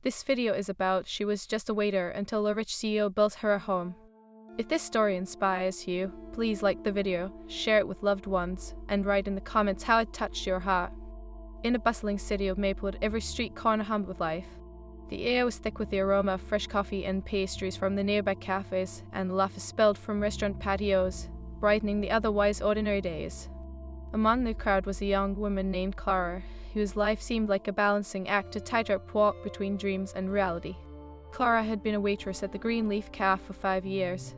This video is about she was just a waiter until a rich CEO built her a home. If this story inspires you, please like the video, share it with loved ones, and write in the comments how it touched your heart. In the bustling city of Maplewood, every street corner hummed with life. The air was thick with the aroma of fresh coffee and pastries from the nearby cafes, and laughter spilled from restaurant patios, brightening the otherwise ordinary days. Among the crowd was a young woman named Clara, whose life seemed like a balancing act, a tightrope walk between dreams and reality. Clara had been a waitress at the Green Leaf Cafe for 5 years.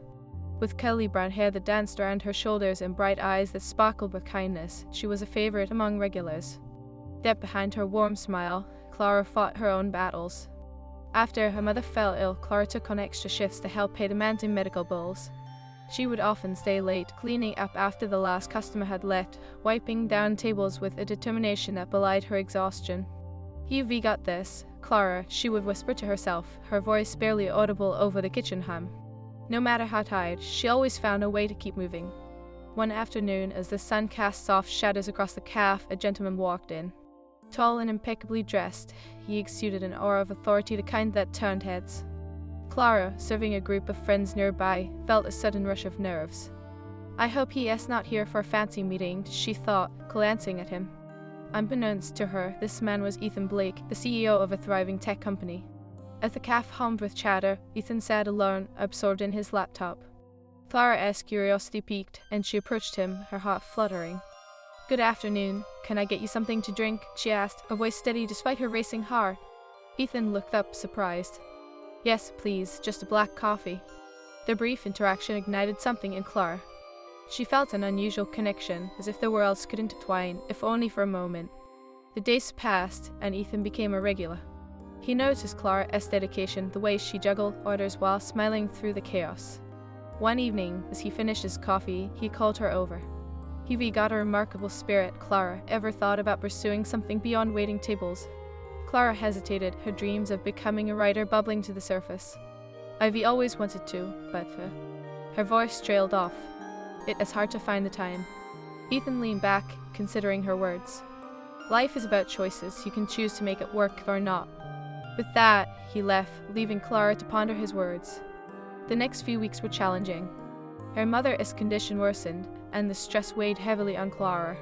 With curly brown hair that danced around her shoulders and bright eyes that sparkled with kindness, she was a favorite among regulars. Yet behind her warm smile, Clara fought her own battles. After her mother fell ill, Clara took on extra shifts to help pay the mounting medical bills. She would often stay late, cleaning up after the last customer had left, wiping down tables with a determination that belied her exhaustion. "We got this, Clara," she would whisper to herself, her voice barely audible over the kitchen hum. No matter how tired, she always found a way to keep moving. One afternoon, as the sun cast soft shadows across the cafe, a gentleman walked in. Tall and impeccably dressed, he exuded an aura of authority, the kind that turned heads. Clara, serving a group of friends nearby, felt a sudden rush of nerves. "I hope he is not here for a fancy meeting," she thought, glancing at him. Unbeknownst to her, this man was Ethan Blake, the CEO of a thriving tech company. As the cafe hummed with chatter, Ethan sat alone, absorbed in his laptop. Clara's curiosity piqued, and she approached him, her heart fluttering. "Good afternoon. Can I get you something to drink?" she asked, her voice steady despite her racing heart. Ethan looked up, surprised. "Yes, please, just a black coffee." Their brief interaction ignited something in Clara. She felt an unusual connection, as if their worlds could intertwine, if only for a moment. The days passed, and Ethan became a regular. He noticed Clara's dedication, the way she juggled orders while smiling through the chaos. One evening, as he finished his coffee, he called her over. "We got a remarkable spirit, Clara. Ever thought about pursuing something beyond waiting tables?" Clara hesitated, her dreams of becoming a writer bubbling to the surface. "I've always wanted to, but..." Her voice trailed off. "It is hard to find the time." Ethan leaned back, considering her words. "Life is about choices. You can choose to make it work or not." With that, he left, leaving Clara to ponder his words. The next few weeks were challenging. Her mother's condition worsened, and the stress weighed heavily on Clara.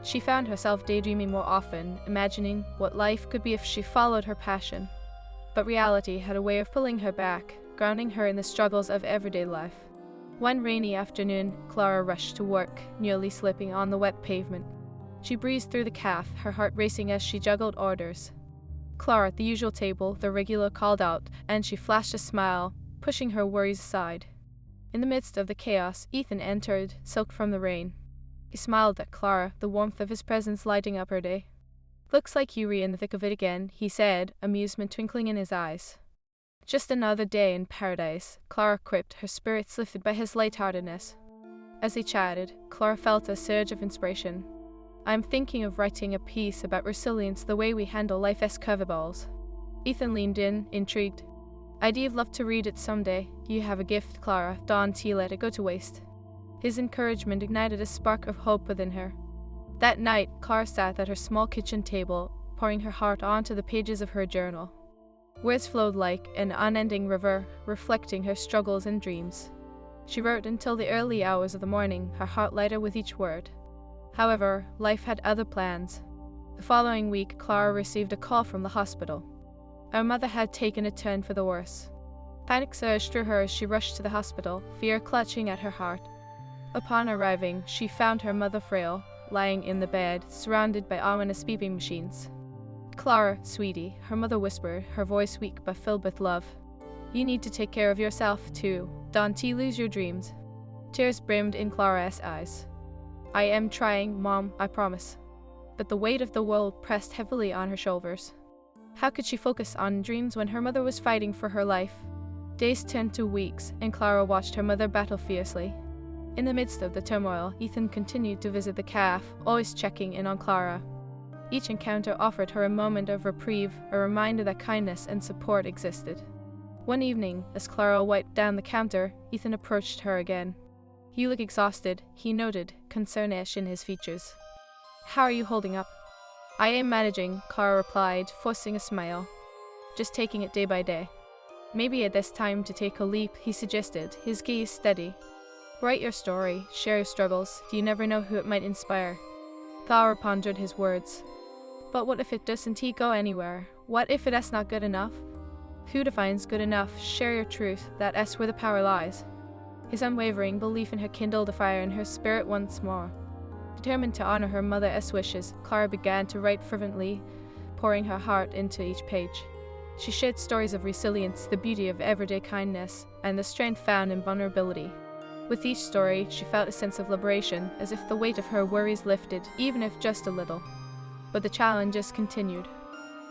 She found herself daydreaming more often, imagining what life could be if she followed her passion. But reality had a way of pulling her back, grounding her in the struggles of everyday life. One rainy afternoon, Clara rushed to work, nearly slipping on the wet pavement. She breezed through the cafe, her heart racing as she juggled orders. Clara at the usual table, the regular called out, and she flashed a smile, pushing her worries aside. In the midst of the chaos, Ethan entered, soaked from the rain. He smiled at Clara, the warmth of his presence lighting up her day. "Looks like you're in the thick of it again," he said, amusement twinkling in his eyes. "Just another day in paradise," Clara quipped, her spirits lifted by his lightheartedness. As they chatted, Clara felt a surge of inspiration. "I'm thinking of writing a piece about resilience, the way we handle life's curveballs." Ethan leaned in, intrigued. "I'd love to read it someday. You have a gift, Clara. Don't let it go to waste." His encouragement ignited a spark of hope within her. That night, Clara sat at her small kitchen table, pouring her heart onto the pages of her journal. Words flowed like an unending river, reflecting her struggles and dreams. She wrote until the early hours of the morning, her heart lighter with each word. However, life had other plans. The following week, Clara received a call from the hospital. Her mother had taken a turn for the worse. Panic surged through her as she rushed to the hospital, fear clutching at her heart. Upon arriving, she found her mother frail, lying in the bed, surrounded by ominous beeping machines. "Clara, sweetie," her mother whispered, her voice weak but filled with love. "You need to take care of yourself, too. Don't lose your dreams." Tears brimmed in Clara's eyes. "I am trying, Mom, I promise." But the weight of the world pressed heavily on her shoulders. How could she focus on dreams when her mother was fighting for her life? Days turned to weeks, and Clara watched her mother battle fiercely. In the midst of the turmoil, Ethan continued to visit the cafe, always checking in on Clara. Each encounter offered her a moment of reprieve, a reminder that kindness and support existed. One evening, as Clara wiped down the counter, Ethan approached her again. "You look exhausted," he noted, concern-ish in his features. "How are you holding up?" "I am managing," Clara replied, forcing a smile. just taking it day by day. Maybe at this time to take a leap, he suggested, his gaze steady. Write your story, share your struggles, you never know who it might inspire. Clara pondered his words. But what if it doesn't go anywhere? What if it is not good enough? Who defines good enough? Share your truth, that's where the power lies. His unwavering belief in her kindled a fire in her spirit once more. Determined to honor her mother's wishes, Clara began to write fervently, pouring her heart into each page. She shared stories of resilience, the beauty of everyday kindness, and the strength found in vulnerability. With each story, she felt a sense of liberation, as if the weight of her worries lifted, even if just a little. But the challenges continued.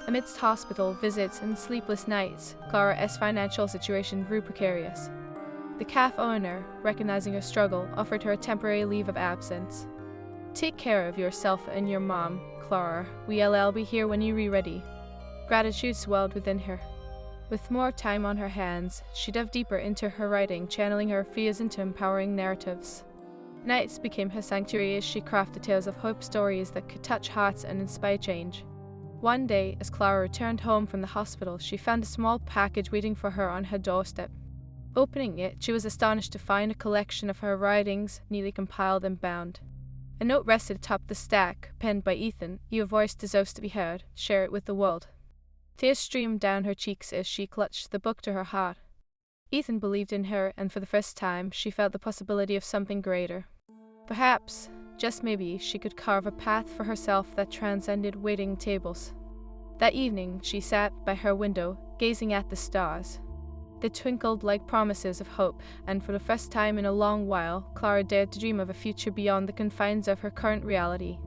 Amidst hospital visits and sleepless nights, Clara's financial situation grew precarious. The cafe owner, recognizing her struggle, offered her a temporary leave of absence. Take care of yourself and your mom, Clara. We'll be here when you're ready. Gratitude swelled within her. With more time on her hands, she dove deeper into her writing, channeling her fears into empowering narratives. Nights became her sanctuary as she crafted tales of hope, stories that could touch hearts and inspire change. One day, as Clara returned home from the hospital, she found a small package waiting for her on her doorstep. Opening it, she was astonished to find a collection of her writings, neatly compiled and bound. A note rested atop the stack, penned by Ethan. Your voice deserves to be heard. Share it with the world. Tears streamed down her cheeks as she clutched the book to her heart. Ethan believed in her, and for the first time, she felt the possibility of something greater. Perhaps, just maybe, she could carve a path for herself that transcended waiting tables. That evening, she sat by her window, gazing at the stars. They twinkled like promises of hope, and for the first time in a long while, Clara dared to dream of a future beyond the confines of her current reality.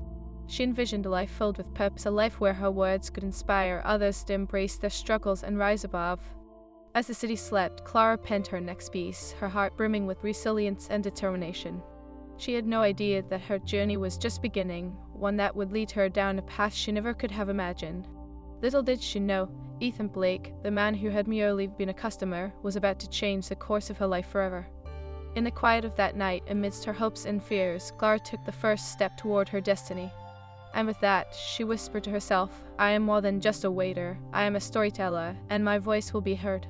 She envisioned a life filled with purpose, a life where her words could inspire others to embrace their struggles and rise above. As the city slept, Clara penned her next piece, her heart brimming with resilience and determination. She had no idea that her journey was just beginning, one that would lead her down a path she never could have imagined. Little did she know, Ethan Blake, the man who had merely been a customer, was about to change the course of her life forever. In the quiet of that night, amidst her hopes and fears, Clara took the first step toward her destiny. And with that, she whispered to herself, I am more than just a waiter, I am a storyteller, and my voice will be heard.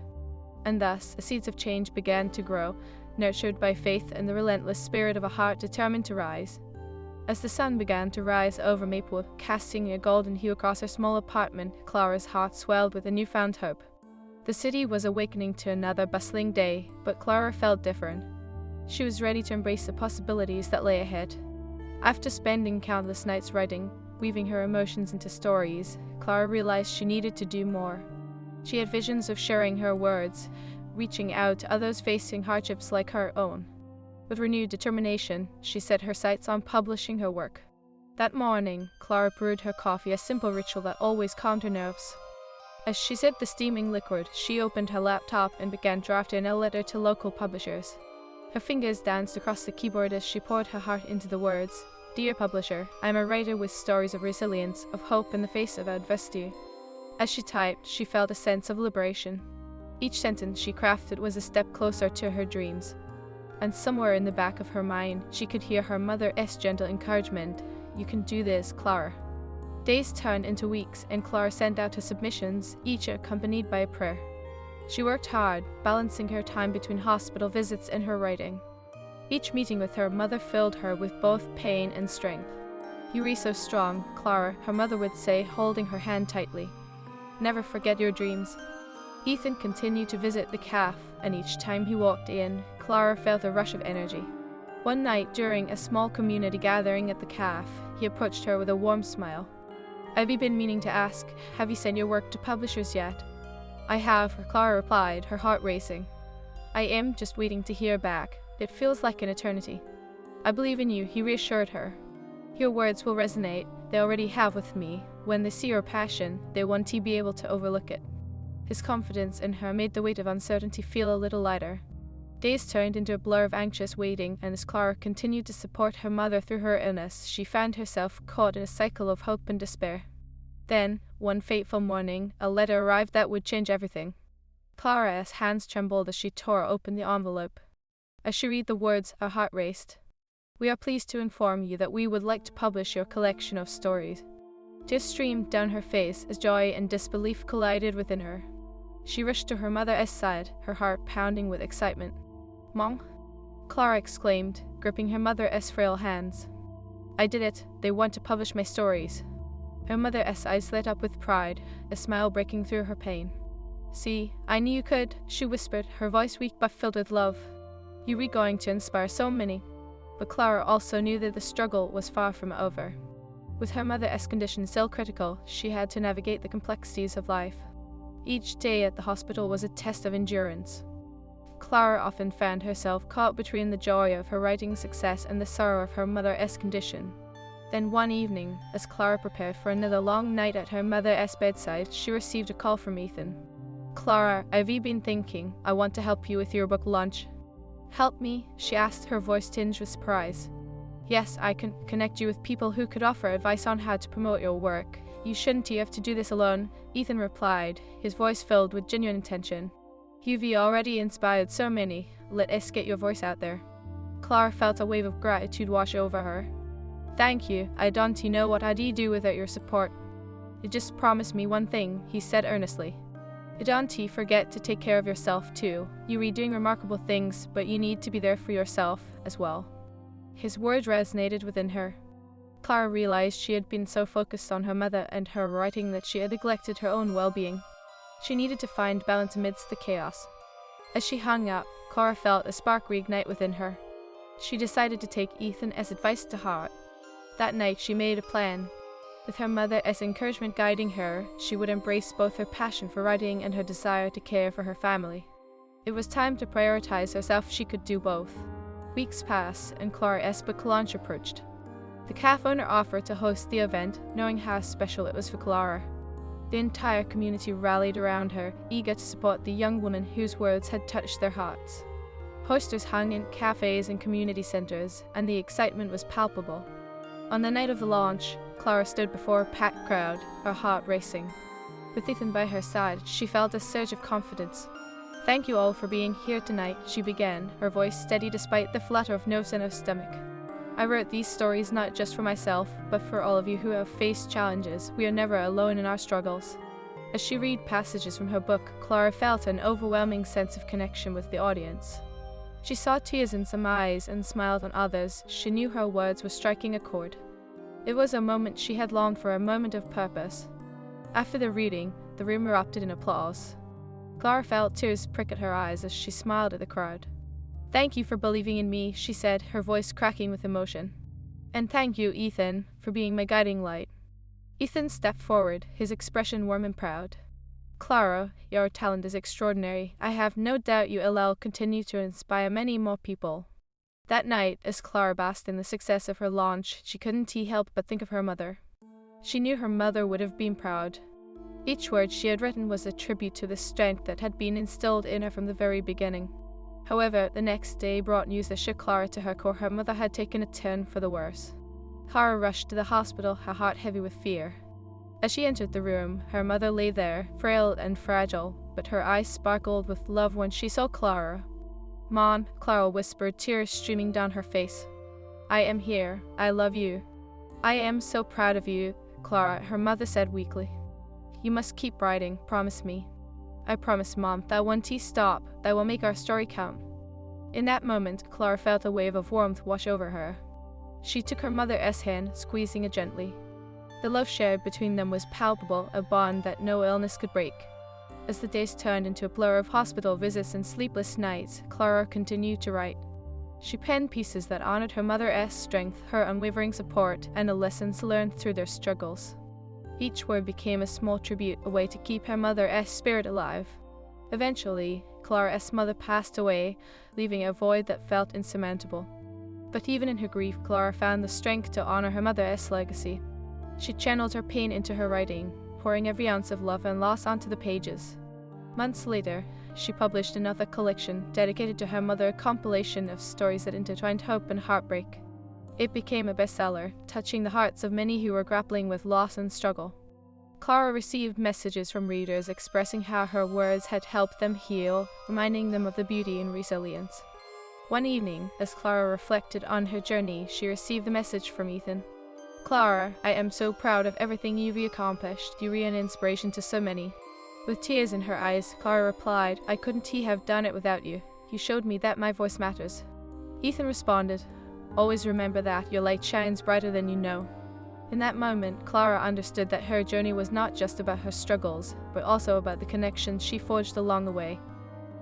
And thus, the seeds of change began to grow, nurtured by faith and the relentless spirit of a heart determined to rise. As the sun began to rise over Maplewood, casting a golden hue across her small apartment, Clara's heart swelled with a newfound hope. The city was awakening to another bustling day, but Clara felt different. She was ready to embrace the possibilities that lay ahead. After spending countless nights writing, weaving her emotions into stories, Clara realized she needed to do more. She had visions of sharing her words, reaching out to others facing hardships like her own. With renewed determination, she set her sights on publishing her work. That morning, Clara brewed her coffee, a simple ritual that always calmed her nerves. As she sipped the steaming liquid, she opened her laptop and began drafting a letter to local publishers. Her fingers danced across the keyboard as she poured her heart into the words. Dear publisher, I am a writer with stories of resilience, of hope in the face of adversity. As she typed, she felt a sense of liberation. Each sentence she crafted was a step closer to her dreams. And somewhere in the back of her mind, she could hear her mother's gentle encouragement. You can do this, Clara. Days turned into weeks, and Clara sent out her submissions, each accompanied by a prayer. She worked hard, balancing her time between hospital visits and her writing. Each meeting with her mother filled her with both pain and strength. You are so strong, Clara, her mother would say, holding her hand tightly. Never forget your dreams. Ethan continued to visit the cafe, and each time he walked in, Clara felt a rush of energy. One night, during a small community gathering at the cafe, he approached her with a warm smile. I've been meaning to ask, have you sent your work to publishers yet? I have, Clara replied, her heart racing. I am just waiting to hear back. It feels like an eternity. I believe in you, he reassured her. Your words will resonate, they already have with me. When they see your passion, they want to be able to overlook it. His confidence in her made the weight of uncertainty feel a little lighter. Days turned into a blur of anxious waiting, and as Clara continued to support her mother through her illness, she found herself caught in a cycle of hope and despair. Then, one fateful morning, a letter arrived that would change everything. Clara's hands trembled as she tore open the envelope. As she read the words, her heart raced. We are pleased to inform you that we would like to publish your collection of stories. Tears streamed down her face as joy and disbelief collided within her. She rushed to her mother's side, her heart pounding with excitement. "Mom?" Clara exclaimed, gripping her mother's frail hands. "I did it. They want to publish my stories." Her mother's eyes lit up with pride, a smile breaking through her pain. "See, I knew you could," she whispered, her voice weak but filled with love. "You were going to inspire so many." But Clara also knew that the struggle was far from over. With her mother's condition still critical, she had to navigate the complexities of life. Each day at the hospital was a test of endurance. Clara often found herself caught between the joy of her writing success and the sorrow of her mother's condition. Then one evening, as Clara prepared for another long night at her mother's bedside, she received a call from Ethan. "Clara, I've been thinking. I want to help you with your book launch." "Help me?" she asked, her voice tinged with surprise. "Yes, I can connect you with people who could offer advice on how to promote your work. You shouldn't have to do this alone," Ethan replied, his voice filled with genuine intention. "You've already inspired so many. Let us get your voice out there." Clara felt a wave of gratitude wash over her. "Thank you. I don't know what I'd do without your support." "You just promise me one thing," he said earnestly. "Don't forget to take care of yourself too. You're doing remarkable things, but you need to be there for yourself as well." His words resonated within her. Clara realized she had been so focused on her mother and her writing that she had neglected her own well-being. She needed to find balance amidst the chaos. As she hung up, Clara felt a spark reignite within her. She decided to take Ethan's advice to heart. That night she made a plan. With her mother's encouragement guiding her, she would embrace both her passion for writing and her desire to care for her family. It was time to prioritize herself. She could do both. Weeks passed, and Clara's book launch approached. The cafe owner offered to host the event, knowing how special it was for Clara. The entire community rallied around her, eager to support the young woman whose words had touched their hearts. Posters hung in cafes and community centers, and the excitement was palpable. On the night of the launch, Clara stood before a packed crowd, her heart racing. With Ethan by her side, she felt a surge of confidence. "Thank you all for being here tonight," she began, her voice steady despite the flutter of nerves in her stomach. "I wrote these stories not just for myself, but for all of you who have faced challenges. We are never alone in our struggles." As she read passages from her book, Clara felt an overwhelming sense of connection with the audience. She saw tears in some eyes and smiled on others. She knew her words were striking a chord. It was a moment she had longed for, a moment of purpose. After the reading, the room erupted in applause. Clara felt tears prick at her eyes as she smiled at the crowd. "Thank you for believing in me," she said, her voice cracking with emotion. "And thank you, Ethan, for being my guiding light." Ethan stepped forward, his expression warm and proud. "Clara, your talent is extraordinary. I have no doubt you will continue to inspire many more people." That night, as Clara basked in the success of her launch, she couldn't help but think of her mother. She knew her mother would have been proud. Each word she had written was a tribute to the strength that had been instilled in her from the very beginning. However, the next day brought news that shook Clara to her core. Her mother had taken a turn for the worse. Clara rushed to the hospital, her heart heavy with fear. As she entered the room, her mother lay there, frail and fragile, but her eyes sparkled with love when she saw Clara. "Mom," Clara whispered, tears streaming down her face. "I am here. I love you." "I am so proud of you, Clara," her mother said weakly. "You must keep writing, promise me." "I promise, Mom, that won't stop. That will make our story count." In that moment, Clara felt a wave of warmth wash over her. She took her mother's hand, squeezing it gently. The love shared between them was palpable, a bond that no illness could break. As the days turned into a blur of hospital visits and sleepless nights, Clara continued to write. She penned pieces that honored her mother's strength, her unwavering support, and the lessons learned through their struggles. Each word became a small tribute, a way to keep her mother's spirit alive. Eventually, Clara's mother passed away, leaving a void that felt insurmountable. But even in her grief, Clara found the strength to honor her mother's legacy. She channeled her pain into her writing, pouring every ounce of love and loss onto the pages. Months later, she published another collection dedicated to her mother, a compilation of stories that intertwined hope and heartbreak. It became a bestseller, touching the hearts of many who were grappling with loss and struggle. Clara received messages from readers expressing how her words had helped them heal, reminding them of the beauty and resilience. One evening, as Clara reflected on her journey, she received a message from Ethan. "Clara, I am so proud of everything you've accomplished. You are an inspiration to so many." With tears in her eyes, Clara replied, "I couldn't have done it without you. You showed me that my voice matters." Ethan responded, "Always remember that your light shines brighter than you know." In that moment, Clara understood that her journey was not just about her struggles, but also about the connections she forged along the way.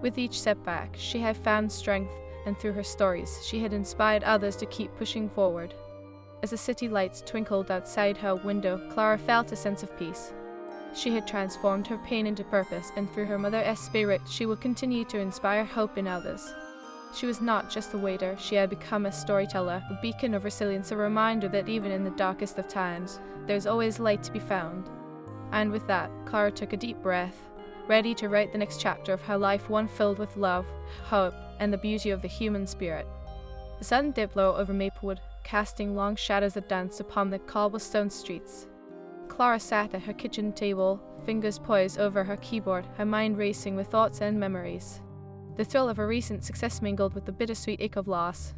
With each setback, she had found strength, and through her stories, she had inspired others to keep pushing forward. As the city lights twinkled outside her window, Clara felt a sense of peace. She had transformed her pain into purpose, and through her mother's spirit, she would continue to inspire hope in others. She was not just a waiter, she had become a storyteller, a beacon of resilience, a reminder that even in the darkest of times, there's always light to be found. And with that, Clara took a deep breath, ready to write the next chapter of her life, one filled with love, hope, and the beauty of the human spirit. The sun dipped low over Maplewood, casting long shadows that danced upon the cobblestone streets. Clara sat at her kitchen table, fingers poised over her keyboard, her mind racing with thoughts and memories. The thrill of her recent success mingled with the bittersweet ache of loss.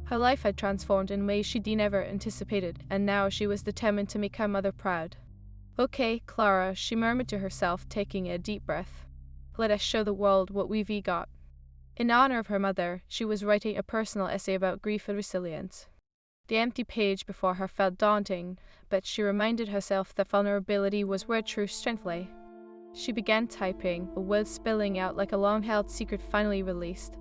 Her life had transformed in ways she'd never anticipated, and now she was determined to make her mother proud. "Okay, Clara," she murmured to herself, taking a deep breath. "Let us show the world what we've got." In honor of her mother, she was writing a personal essay about grief and resilience. The empty page before her felt daunting, but she reminded herself that vulnerability was where true strength lay. She began typing, the words spilling out like a long-held secret finally released.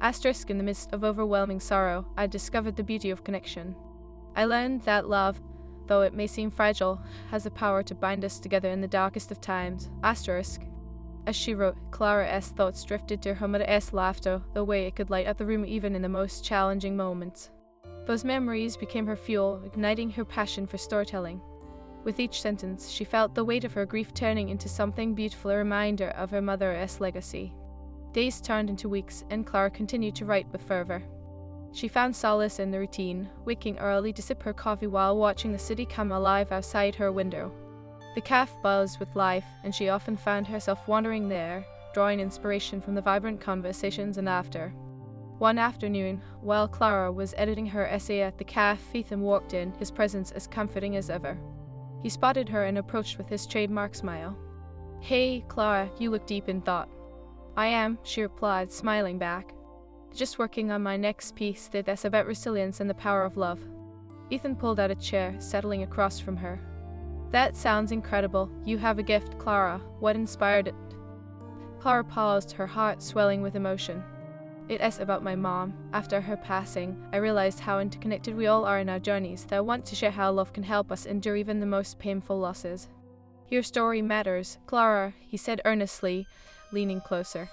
Asterisk, in the midst of overwhelming sorrow, I discovered the beauty of connection. I learned that love, though it may seem fragile, has the power to bind us together in the darkest of times. Asterisk. As she wrote, Clara's thoughts drifted to her mother's laughter, the way it could light up the room even in the most challenging moments. Those memories became her fuel, igniting her passion for storytelling. With each sentence, she felt the weight of her grief turning into something beautiful, a reminder of her mother's legacy. Days turned into weeks, and Clara continued to write with fervor. She found solace in the routine, waking early to sip her coffee while watching the city come alive outside her window. The cafe buzzed with life, and she often found herself wandering there, drawing inspiration from the vibrant conversations and laughter. One afternoon, while Clara was editing her essay at the cafe, Ethan walked in, his presence as comforting as ever. He spotted her and approached with his trademark smile. "Hey, Clara, you look deep in thought." "I am," she replied, smiling back. "Just working on my next piece that's about resilience and the power of love." Ethan pulled out a chair, settling across from her. "That sounds incredible. You have a gift, Clara. What inspired it?" Clara paused, her heart swelling with emotion. "It is about my mom. After her passing, I realized how interconnected we all are in our journeys, that I want to share how love can help us endure even the most painful losses." "Your story matters, Clara," he said earnestly, leaning closer.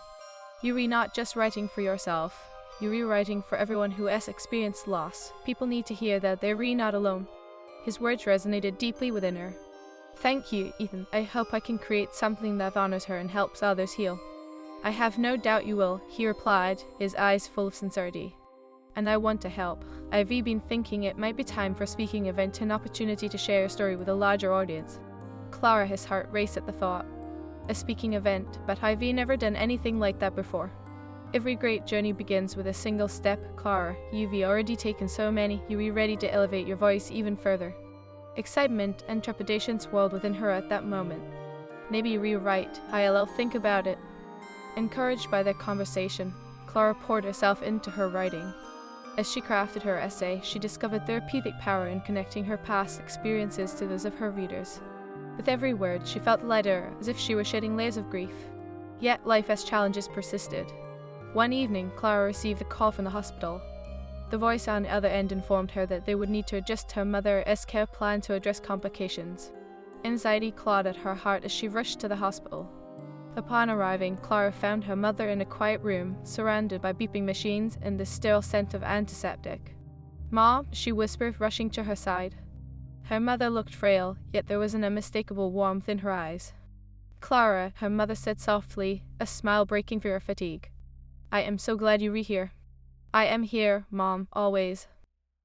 "You're not just writing for yourself. You're rewriting for everyone who has experienced loss. People need to hear that they're not alone." His words resonated deeply within her. "Thank you, Ethan. I hope I can create something that honors her and helps others heal." "I have no doubt you will," he replied, his eyes full of sincerity. "And I want to help. I've been thinking it might be time for a speaking event, an opportunity to share your story with a larger audience." Clara, his heart raced at the thought. A speaking event, but I've never done anything like that before. Every great journey begins with a single step, Clara. You've already taken so many, you're ready to elevate your voice even further. Excitement and trepidation swirled within her at that moment. "Maybe rewrite. I'll think about it." Encouraged by their conversation, Clara poured herself into her writing. As she crafted her essay, she discovered therapeutic power in connecting her past experiences to those of her readers. With every word, she felt lighter, as if she were shedding layers of grief. Yet life as challenges persisted. One evening, Clara received a call from the hospital. The voice on the other end informed her that they would need to adjust her mother's care plan to address complications. Anxiety clawed at her heart as she rushed to the hospital. Upon arriving, Clara found her mother in a quiet room, surrounded by beeping machines and the sterile scent of antiseptic. "Mom," she whispered, rushing to her side. Her mother looked frail, yet there was an unmistakable warmth in her eyes. "Clara," her mother said softly, a smile breaking through her fatigue. "I am so glad you're here." "I am here, Mom, always."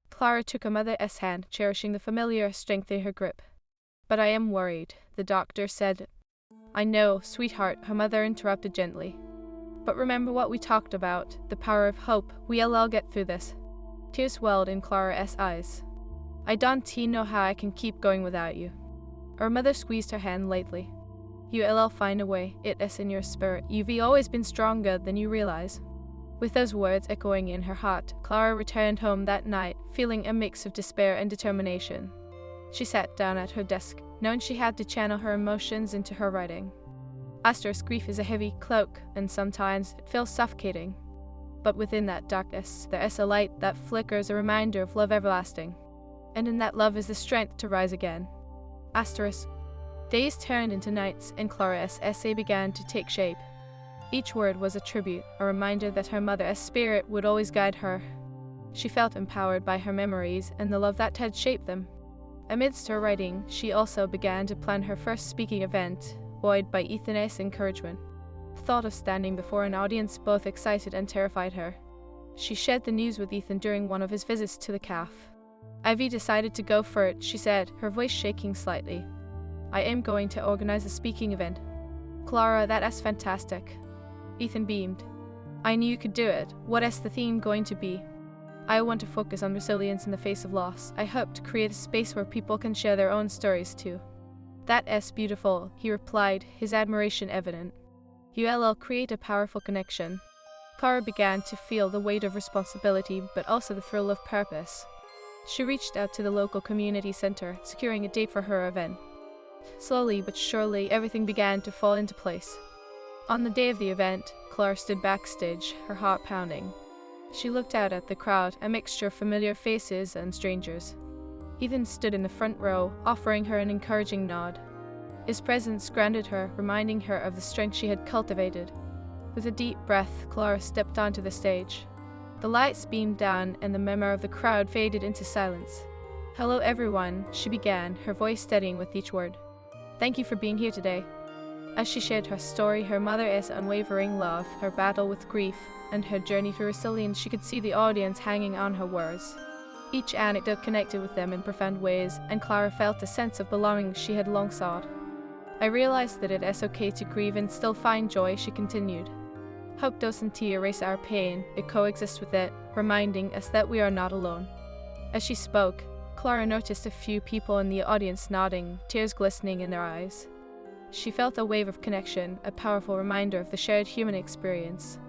Clara took her mother's hand, cherishing the familiar strength in her grip. "But I am worried," the doctor said. "I know, sweetheart," her mother interrupted gently. "But remember what we talked about, the power of hope. We'll all get through this." Tears welled in Clara's eyes. "I don't know how I can keep going without you." Her mother squeezed her hand lightly. You'll find a way, it is in your spirit. You've always been stronger than you realize. With those words echoing in her heart, Clara returned home that night, feeling a mix of despair and determination. She sat down at her desk, knowing she had to channel her emotions into her writing. Asterisk grief is a heavy cloak, and sometimes it feels suffocating. But within that darkness, there is a light that flickers, a reminder of love everlasting. And in that love is the strength to rise again. Asterisk. Days turned into nights, and Clara's essay began to take shape. Each word was a tribute, a reminder that her mother's spirit would always guide her. She felt empowered by her memories and the love that had shaped them. Amidst her writing, she also began to plan her first speaking event, buoyed by Ethan's encouragement. The thought of standing before an audience both excited and terrified her. She shared the news with Ethan during one of his visits to the cafe. "Ivy decided to go for it," she said, her voice shaking slightly. "I am going to organize a speaking event." "Clara, that is fantastic." Ethan beamed. "I knew you could do it. What is the theme going to be?" "I want to focus on resilience in the face of loss. I hope to create a space where people can share their own stories too." "That is beautiful," he replied, his admiration evident. "You'll create a powerful connection." Clara began to feel the weight of responsibility, but also the thrill of purpose. She reached out to the local community center, securing a date for her event. Slowly but surely, everything began to fall into place. On the day of the event, Clara stood backstage, her heart pounding. She looked out at the crowd, a mixture of familiar faces and strangers. Ethan stood in the front row, offering her an encouraging nod. His presence grounded her, reminding her of the strength she had cultivated. With a deep breath, Clara stepped onto the stage. The lights beamed down, and the murmur of the crowd faded into silence. "Hello everyone," she began, her voice steadying with each word. "Thank you for being here today." As she shared her story, her mother's unwavering love, her battle with grief, and her journey through resilience, she could see the audience hanging on her words. Each anecdote connected with them in profound ways, and Clara felt a sense of belonging she had long sought. "I realized that it is okay to grieve and still find joy," she continued. "Hope doesn't erase our pain, it coexists with it, reminding us that we are not alone." As she spoke, Clara noticed a few people in the audience nodding, tears glistening in their eyes. She felt a wave of connection, a powerful reminder of the shared human experience.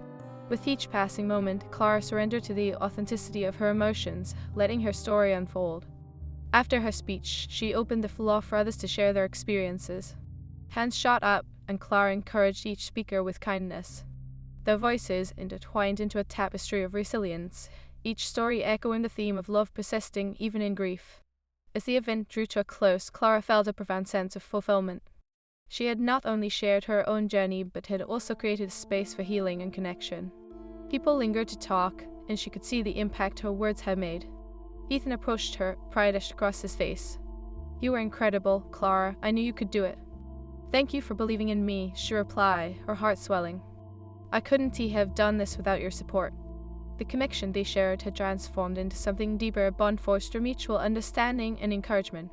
With each passing moment, Clara surrendered to the authenticity of her emotions, letting her story unfold. After her speech, she opened the floor for others to share their experiences. Hands shot up, and Clara encouraged each speaker with kindness. Their voices intertwined into a tapestry of resilience, each story echoing the theme of love persisting even in grief. As the event drew to a close, Clara felt a profound sense of fulfillment. She had not only shared her own journey, but had also created a space for healing and connection. People lingered to talk, and she could see the impact her words had made. Ethan approached her, pride etched across his face. "You were incredible, Clara. I knew you could do it." "Thank you for believing in me," she replied, her heart swelling. "I couldn't have done this without your support." The connection they shared had transformed into something deeper, a bond forged through mutual understanding and encouragement.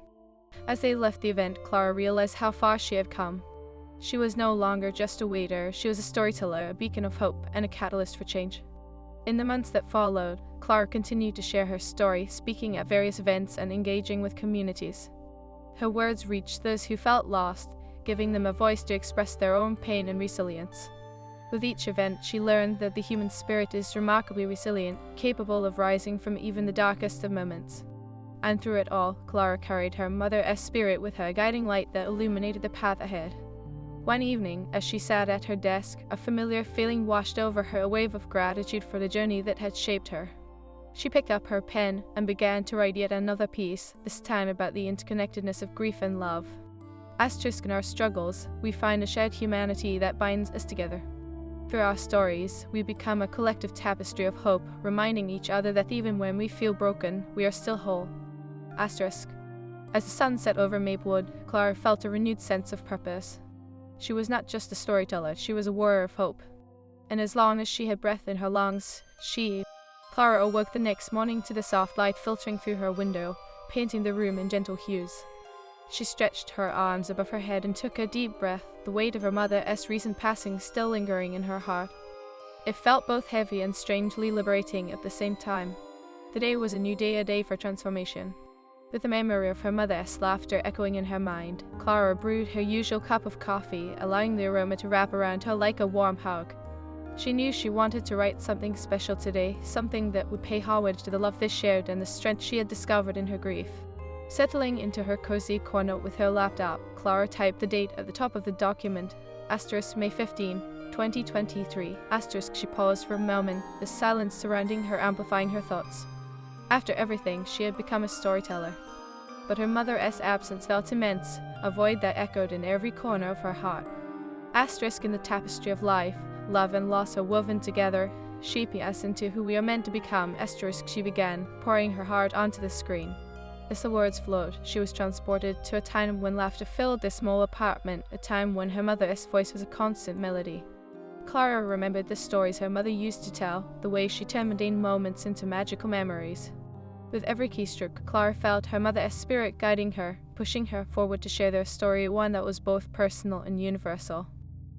As they left the event, Clara realized how far she had come. She was no longer just a waiter, she was a storyteller, a beacon of hope, and a catalyst for change. In the months that followed, Clara continued to share her story, speaking at various events and engaging with communities. Her words reached those who felt lost, giving them a voice to express their own pain and resilience. With each event, she learned that the human spirit is remarkably resilient, capable of rising from even the darkest of moments. And through it all, Clara carried her mother's spirit with her, a guiding light that illuminated the path ahead. One evening, as she sat at her desk, a familiar feeling washed over her, a wave of gratitude for the journey that had shaped her. She picked up her pen and began to write yet another piece, this time about the interconnectedness of grief and love. Asterisk in our struggles, we find a shared humanity that binds us together. Through our stories, we become a collective tapestry of hope, reminding each other that even when we feel broken, we are still whole. Asterisk. As the sun set over Maplewood, Clara felt a renewed sense of purpose. She was not just a storyteller, she was a warrior of hope. And as long as she had breath in her lungs, Clara awoke the next morning to the soft light filtering through her window, painting the room in gentle hues. She stretched her arms above her head and took a deep breath, the weight of her mother's recent passing still lingering in her heart. It felt both heavy and strangely liberating at the same time. The day was a new day, a day for transformation. With the memory of her mother's laughter echoing in her mind, Clara brewed her usual cup of coffee, allowing the aroma to wrap around her like a warm hug. She knew she wanted to write something special today, something that would pay homage to the love they shared and the strength she had discovered in her grief. Settling into her cozy corner with her laptop, Clara typed the date at the top of the document, May 15, 2023. She paused for a moment, the silence surrounding her amplifying her thoughts. After everything, she had become a storyteller. But her mother's absence felt immense, a void that echoed in every corner of her heart. In the tapestry of life, love and loss are woven together, shaping us into who we are meant to become. She began, pouring her heart onto the screen. As the words flowed, she was transported to a time when laughter filled their small apartment, a time when her mother's voice was a constant melody. Clara remembered the stories her mother used to tell, the way she turned mundane moments into magical memories. With every keystroke, Clara felt her mother's spirit guiding her, pushing her forward to share their story, one that was both personal and universal.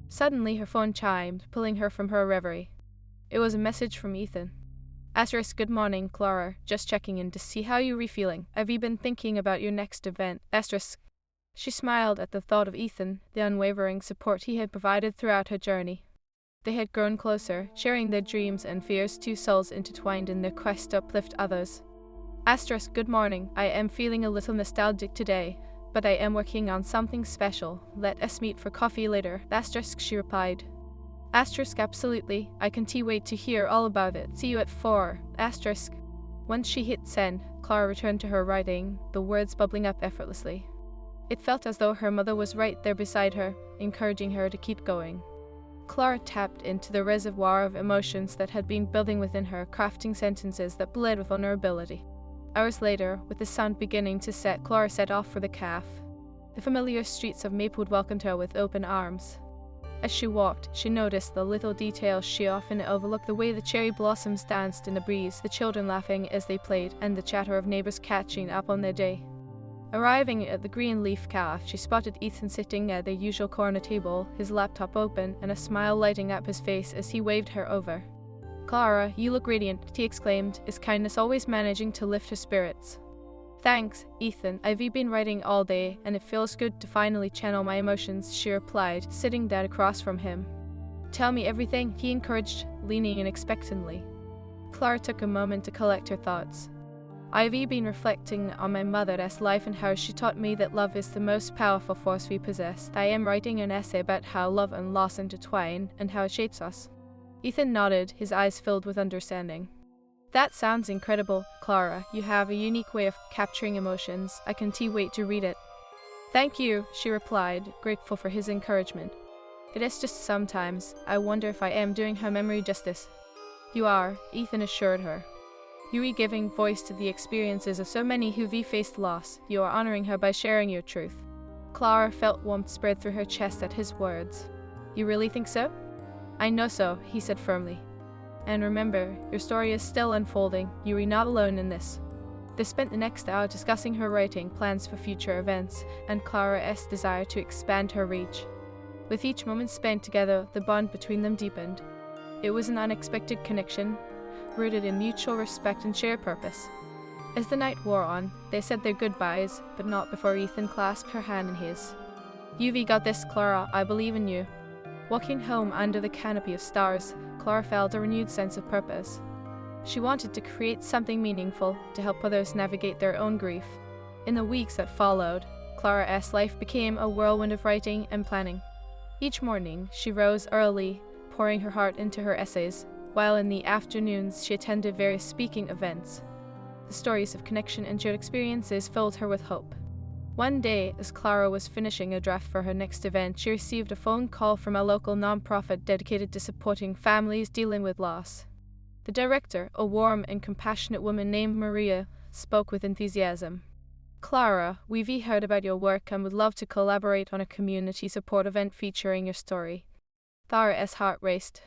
Suddenly, her phone chimed, pulling her from her reverie. It was a message from Ethan. Good morning, Clara. Just checking in to see how you were feeling. Have you been thinking about your next event? She smiled at the thought of Ethan, the unwavering support he had provided throughout her journey. They had grown closer, sharing their dreams and fears, two souls intertwined in their quest to uplift others. Good morning. I am feeling a little nostalgic today, but I am working on something special. Let us meet for coffee later. She replied. Absolutely. I can't wait to hear all about it. See you at 4. Once she hit send, Clara returned to her writing, the words bubbling up effortlessly. It felt as though her mother was right there beside her, encouraging her to keep going. Clara tapped into the reservoir of emotions that had been building within her, crafting sentences that bled with vulnerability. Hours later, with the sun beginning to set, Clara set off for the cafe. The familiar streets of Maplewood welcomed her with open arms. As she walked, she noticed the little details she often overlooked, the way the cherry blossoms danced in the breeze, the children laughing as they played, and the chatter of neighbors catching up on their day. Arriving at the Green Leaf Cafe, she spotted Ethan sitting at their usual corner table, his laptop open, and a smile lighting up his face as he waved her over. Clara, you look radiant, he exclaimed, his kindness always managing to lift her spirits. Thanks, Ethan. I've been writing all day, and it feels good to finally channel my emotions, she replied, sitting down across from him. Tell me everything, he encouraged, leaning in expectantly. Clara took a moment to collect her thoughts. I've been reflecting on my mother's life and how she taught me that love is the most powerful force we possess. I am writing an essay about how love and loss intertwine and how it shapes us. Ethan nodded, his eyes filled with understanding. That sounds incredible, Clara. You have a unique way of capturing emotions. I can't wait to read it. Thank you, she replied, grateful for his encouragement. It is just sometimes, I wonder if I am doing her memory justice. You are, Ethan assured her. You are giving voice to the experiences of so many who've faced loss. You are honoring her by sharing your truth. Clara felt warmth spread through her chest at his words. You really think so? I know so, he said firmly. And remember, your story is still unfolding. You are not alone in this. They spent the next hour discussing her writing plans for future events and Clara's desire to expand her reach. With each moment spent together, the bond between them deepened. It was an unexpected connection, rooted in mutual respect and shared purpose. As the night wore on, they said their goodbyes, but not before Ethan clasped her hand in his. You've got this, Clara. I believe in you. Walking home under the canopy of stars, Clara felt a renewed sense of purpose. She wanted to create something meaningful to help others navigate their own grief. In the weeks that followed, Clara's life became a whirlwind of writing and planning. Each morning, she rose early, pouring her heart into her essays, while in the afternoons she attended various speaking events. The stories of connection and shared experiences filled her with hope. One day, as Clara was finishing a draft for her next event, she received a phone call from a local nonprofit dedicated to supporting families dealing with loss. The director, a warm and compassionate woman named Maria, spoke with enthusiasm. Clara, we've heard about your work and would love to collaborate on a community support event featuring your story. Clara's heart raced.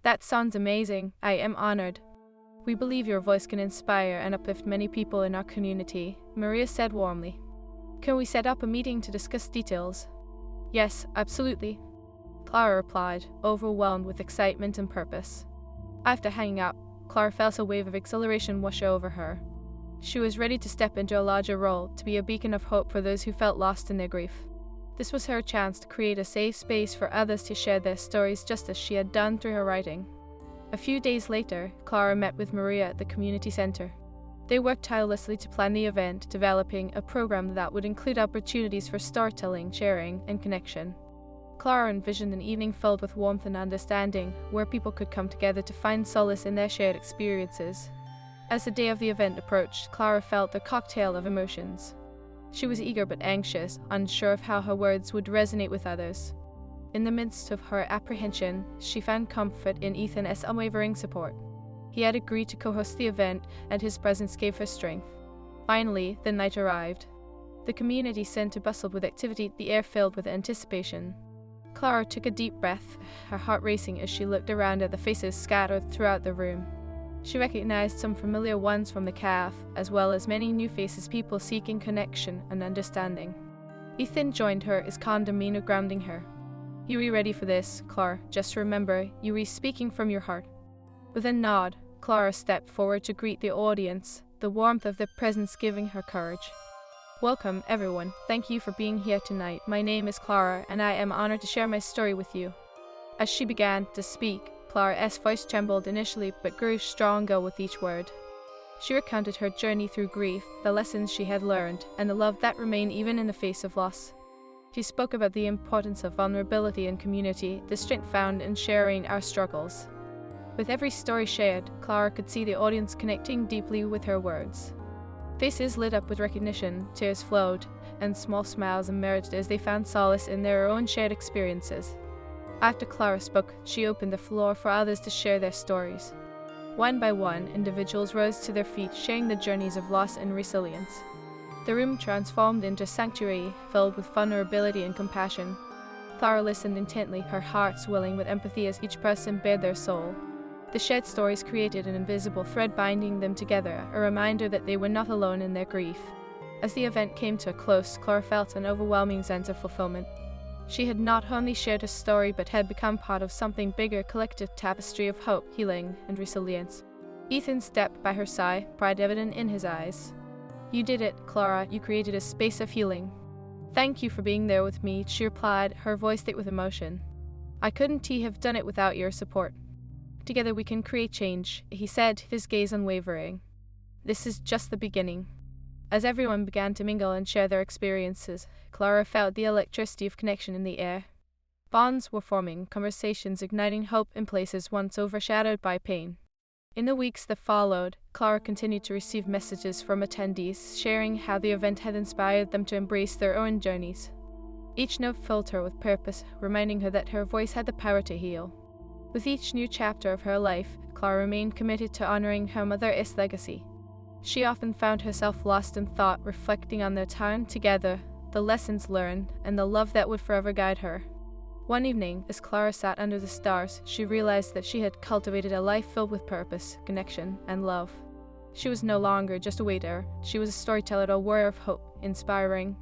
That sounds amazing. I am honored. We believe your voice can inspire and uplift many people in our community, Maria said warmly. Can we set up a meeting to discuss details? Yes, absolutely, Clara replied, overwhelmed with excitement and purpose. After hanging up, Clara felt a wave of exhilaration wash over her. She was ready to step into a larger role, to be a beacon of hope for those who felt lost in their grief. This was her chance to create a safe space for others to share their stories just as she had done through her writing. A few days later, Clara met with Maria at the community center. They worked tirelessly to plan the event, developing a program that would include opportunities for storytelling, sharing, and connection. Clara envisioned an evening filled with warmth and understanding, where people could come together to find solace in their shared experiences. As the day of the event approached, Clara felt a cocktail of emotions. She was eager but anxious, unsure of how her words would resonate with others. In the midst of her apprehension, she found comfort in Ethan's unwavering support. He had agreed to co-host the event, and his presence gave her strength. Finally, the night arrived. The community center bustled with activity, the air filled with anticipation. Clara took a deep breath, her heart racing as she looked around at the faces scattered throughout the room. She recognized some familiar ones from the caf, as well as many new faces, people seeking connection and understanding. Ethan joined her, his calm demeanor grounding her. "You are ready for this, Clara. Just remember, you are speaking from your heart." With a nod, Clara stepped forward to greet the audience, the warmth of their presence giving her courage. "Welcome, everyone. Thank you for being here tonight. My name is Clara, and I am honored to share my story with you." As she began to speak, Clara's voice trembled initially but grew stronger with each word. She recounted her journey through grief, the lessons she had learned, and the love that remained even in the face of loss. She spoke about the importance of vulnerability and community, the strength found in sharing our struggles. With every story shared, Clara could see the audience connecting deeply with her words. Faces lit up with recognition, tears flowed, and small smiles emerged as they found solace in their own shared experiences. After Clara spoke, she opened the floor for others to share their stories. One by one, individuals rose to their feet, sharing the journeys of loss and resilience. The room transformed into a sanctuary filled with vulnerability and compassion. Clara listened intently, her heart swelling with empathy as each person bared their soul. The shared stories created an invisible thread binding them together, a reminder that they were not alone in their grief. As the event came to a close, Clara felt an overwhelming sense of fulfillment. She had not only shared her story but had become part of something bigger, a collective tapestry of hope, healing, and resilience. Ethan stepped by her side, pride evident in his eyes. "You did it, Clara. You created a space of healing." "Thank you for being there with me," she replied, her voice thick with emotion. "I couldn't have done it without your support." "Together we can create change," he said, his gaze unwavering. "This is just the beginning." As everyone began to mingle and share their experiences, Clara felt the electricity of connection in the air. Bonds were forming, conversations igniting hope in places once overshadowed by pain. In the weeks that followed, Clara continued to receive messages from attendees, sharing how the event had inspired them to embrace their own journeys. Each note filled her with purpose, reminding her that her voice had the power to heal. With each new chapter of her life, Clara remained committed to honoring her mother's legacy. She often found herself lost in thought, reflecting on their time together, the lessons learned, and the love that would forever guide her. One evening, as Clara sat under the stars, she realized that she had cultivated a life filled with purpose, connection, and love. She was no longer just a waiter, she was a storyteller, a warrior of hope, inspiring